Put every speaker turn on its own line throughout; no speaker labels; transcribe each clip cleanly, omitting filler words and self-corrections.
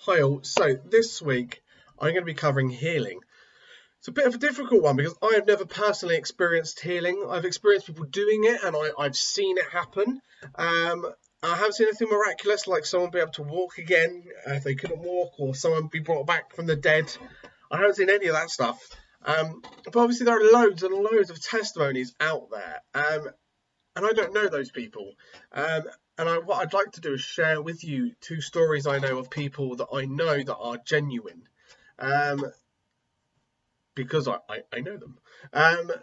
Hi all, so this week I'm going to be covering healing. It's a bit of a difficult one because I have never personally experienced healing. I've experienced people doing it and I've seen it happen. I haven't seen anything miraculous like someone be able to walk again if they couldn't walk, or someone be brought back from the dead. I haven't seen any of that stuff. But obviously there are loads and loads of testimonies out there. And I don't know those people. What I'd like to do is share with you two stories I know of people that I know that are genuine, because I know them.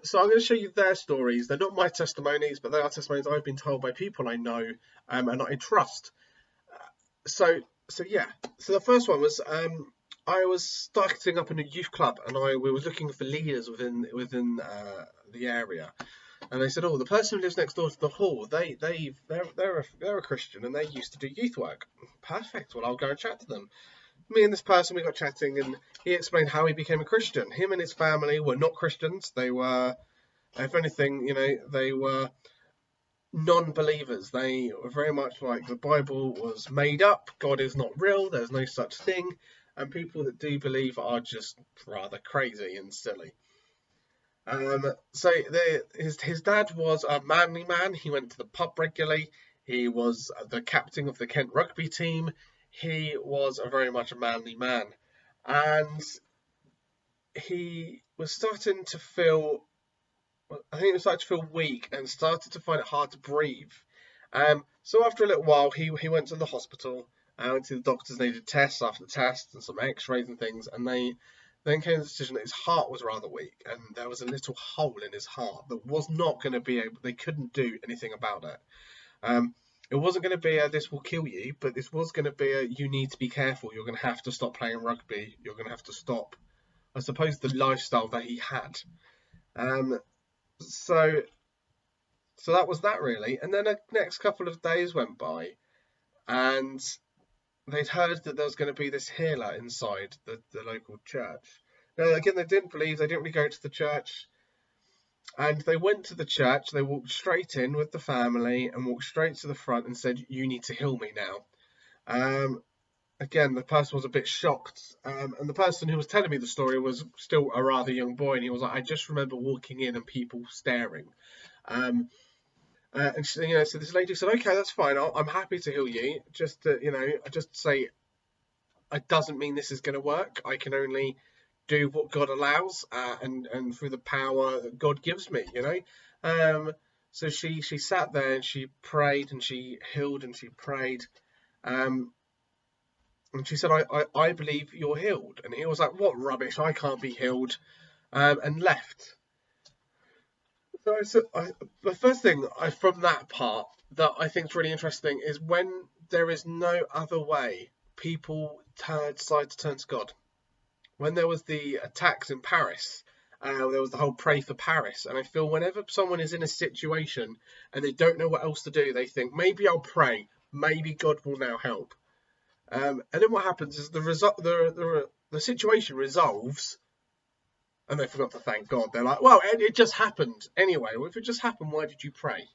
So I'm going to show you their stories. They're not my testimonies, but they are testimonies I've been told by people I know and I trust. So yeah. So the first one was I was starting up in a youth club, and we were looking for leaders within the area. And they said, "Oh, the person who lives next door to the hall, they're a Christian, and they used to do youth work." Perfect. Well, I'll go and chat to them. Me and this person, we got chatting, and he explained how he became a Christian. Him and his family were not Christians. They were, if anything, they were non-believers. They were very much like the Bible was made up. God is not real. There's no such thing. And people that do believe are just rather crazy and silly. His dad was a manly man. He went to the pub regularly. He was the captain of the Kent rugby team. He was very much a manly man, and he was starting to feel. I think he was starting to feel weak and started to find it hard to breathe. So after a little while, he went to the hospital. Went to the doctors. They did tests after tests and some X-rays and things, and they then came to the decision that his heart was rather weak, and there was a little hole in his heart that was not going to be able. They couldn't do anything about it. It wasn't going to be a "this will kill you," but this was going to be a "you need to be careful. You're going to have to stop playing rugby. You're going to have to stop." I suppose the lifestyle that he had. So that was that really. And then the next couple of days went by, and they'd heard that there was going to be this healer inside the local church. Now, again, they didn't believe, they didn't really go to the church. And they went to the church, they walked straight in with the family and walked straight to the front and said, "You need to heal me now." Again, the person was a bit shocked. And the person who was telling me the story was still a rather young boy. And he was like, "I just remember walking in and people staring." And so this lady said, "Okay, that's fine. I'm happy to heal you. Just just say, it doesn't mean this is going to work. I can only do what God allows, and through the power that God gives me. So she sat there and she prayed and she healed and she prayed, and she said, I believe you're healed." And he was like, "What rubbish! I can't be healed," and left. So the first thing from that part that I think is really interesting is when there is no other way, people decide to turn to God. When there was the attacks in Paris, there was the whole "pray for Paris," and I feel whenever someone is in a situation and they don't know what else to do, they think, maybe I'll pray, maybe God will now help. And then what happens is the situation resolves, and they forgot to thank God. They're like, "Well, it just happened anyway." Well, if it just happened, why did you pray?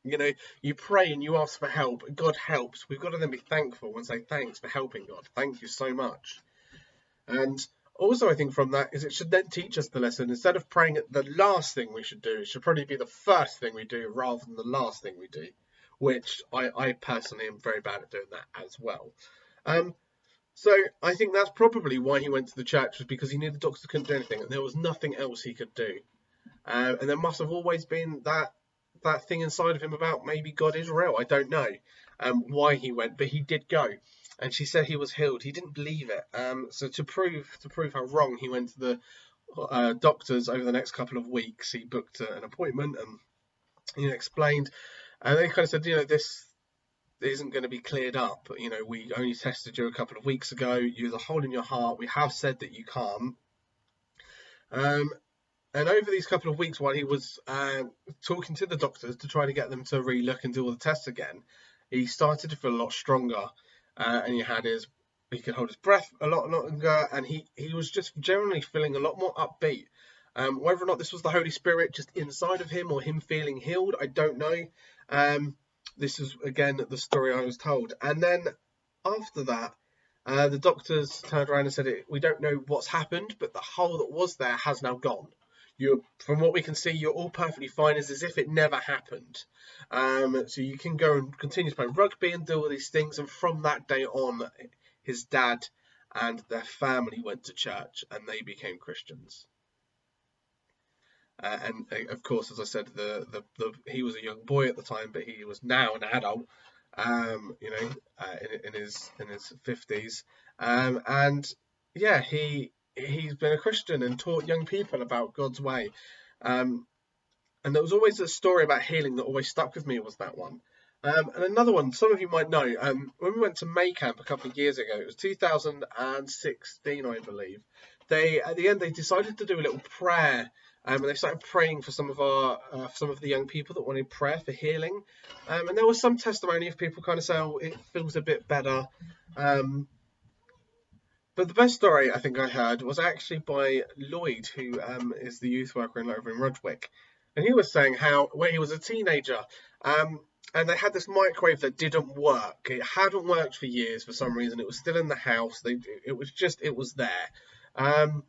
You pray and you ask for help. God helps. We've got to then be thankful and say, "Thanks for helping, God. Thank you so much." And also, I think from that is it should then teach us the lesson. Instead of praying at the last thing we should do, it should probably be the first thing we do rather than the last thing we do, which I personally am very bad at doing that as well. So I think that's probably why he went to the church, was because he knew the doctors couldn't do anything and there was nothing else he could do. And there must have always been that thing inside of him about maybe God is real. I don't know why he went, but he did go. And she said he was healed. He didn't believe it. So to prove how wrong, he went to the doctors over the next couple of weeks. He booked an appointment and explained. And they kind of said, this isn't going to be cleared up. We only tested you a couple of weeks ago. You have a hole in your heart. We have said that you can't. And over these couple of weeks, while he was talking to the doctors to try to get them to re-look and do all the tests again, he started to feel a lot stronger. And he could hold his breath a lot longer, and he was just generally feeling a lot more upbeat. Whether or not this was the Holy Spirit just inside of him or him feeling healed, I don't know. This is, again, the story I was told. And then after that, The doctors turned around and said, "We don't know what's happened, but the hole that was there has now gone. From what we can see, you're all perfectly fine, as if it never happened. So you can go and continue to play rugby and do all these things." And from that day on, his dad and their family went to church and they became Christians. And of course, as I said, he was a young boy at the time, but he was now an adult. In his 50s, and yeah, he's been a Christian and taught young people about God's way. And there was always a story about healing that always stuck with me, was that one. And another one, some of you might know, when we went to May Camp a couple of years ago, it was 2016, I believe. At the end, they decided to do a little prayer, and they started praying for some of the young people that wanted prayer for healing. And there was some testimony of people kind of saying, "Oh, it feels a bit better." But the best story I think I heard was actually by Lloyd, who is the youth worker over in Rudwick. And he was saying how when he was a teenager, and they had this microwave that didn't work. It hadn't worked for years for some reason. It was still in the house. It was there. And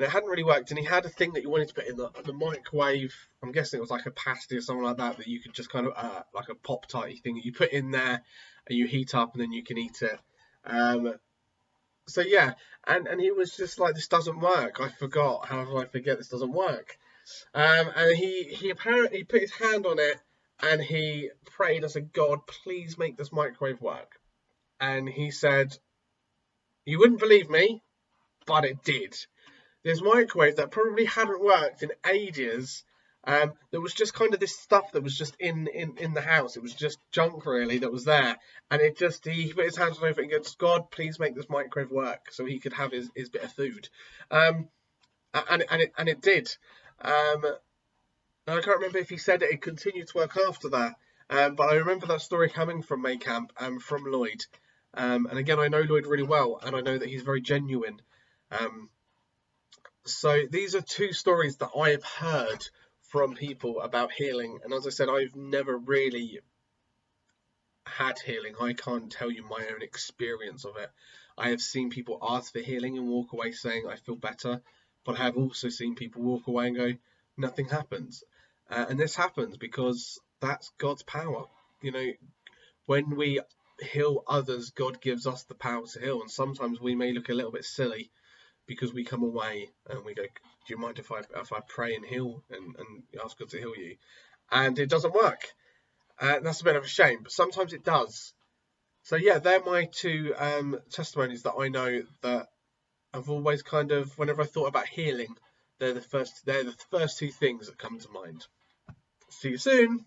it hadn't really worked. And he had a thing that you wanted to put in the microwave. I'm guessing it was like a pasty or something like that you could just kind of, like a Pop-Tarty thing that you put in there and you heat up and then you can eat it. So yeah, and he was just like, "This doesn't work. I forgot. How do I forget this doesn't work?" And he apparently put his hand on it and he prayed and said, "God, please make this microwave work." And he said, "You wouldn't believe me, but it did." This microwave that probably hadn't worked in ages. There was just kind of this stuff that was just in the house. It was just junk really that was there, and he put his hands on it and goes, "God, please make this microwave work," so he could have his bit of food, and it did. And I can't remember if he said it continued to work after that, but I remember that story coming from May Camp and from Lloyd. And again, I know Lloyd really well, and I know that he's very genuine. So these are two stories that I have heard from people about healing. And as I said, I've never really had healing. I can't tell you my own experience of it. I have seen people ask for healing and walk away saying, "I feel better." But I have also seen people walk away and go, "Nothing happens." And this happens because that's God's power. When we heal others, God gives us the power to heal. And sometimes we may look a little bit silly because we come away and we go, "Do you mind if I pray and heal and ask God to heal you?" And it doesn't work. That's a bit of a shame, but sometimes it does. So yeah, they're my two testimonies that I know that I've always kind of, whenever I thought about healing, they're the first two things that come to mind. See you soon.